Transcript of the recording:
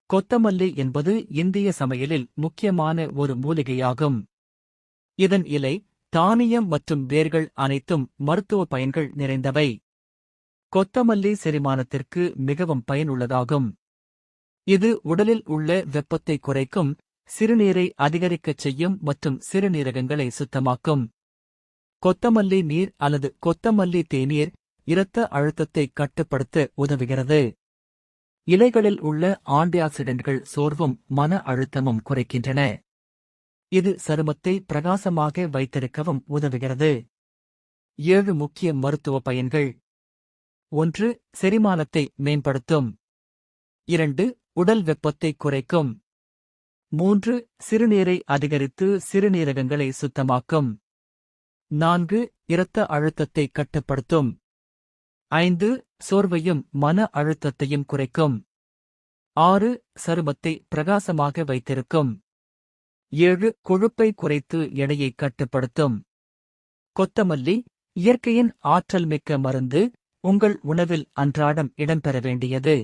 கொத்தமல்லி என்பது இந்திய சமையலில் முக்கியமான ஒரு மூலிகையாகும். இதன் இலை, தானியம் மற்றும் வேர்கள் அனைத்தும் மருத்துவ பயன்கள் நிறைந்தவை. கொத்தமல்லி செரிமானத்திற்கு மிகவும் பயனுள்ளதாகும். இது உடலில் உள்ள வெப்பத்தை குறைக்கும், சிறுநீரை அதிகரிக்கச் செய்யும் மற்றும் சிறுநீரகங்களை சுத்தமாக்கும். கொத்தமல்லி நீர் அல்லது கொத்தமல்லி தேநீர் இரத்த அழுத்தத்தை கட்டுப்படுத்த உதவுகிறது. இலைகளில் உள்ள ஆன்டிஆக்சிடென்ட்கள் சோர்வும் மன அழுத்தமும் குறைக்கின்றன. இது சருமத்தை பிரகாசமாக வைத்திருக்கவும் உதவுகிறது. 7 முக்கிய மருத்துவ பயன்கள். 1. செரிமானத்தை மேம்படுத்தும். 2. உடல் வெப்பத்தை குறைக்கும். 3. சிறுநீரை அதிகரித்து சிறுநீரகங்களை சுத்தமாக்கும். 4. இரத்த அழுத்தத்தை கட்டுப்படுத்தும். 5. சோர்வையும் மன அழுத்தத்தையும் குறைக்கும். 6. சருமத்தை பிரகாசமாக வைத்திருக்கும். 7. கொழுப்பை குறைத்து எடையை கட்டுப்படுத்தும். கொத்தமல்லி இயற்கையின் ஆற்றல் மிக்க மருந்து, உங்கள் உணவில் அன்றாடம் இடம்பெற வேண்டியது.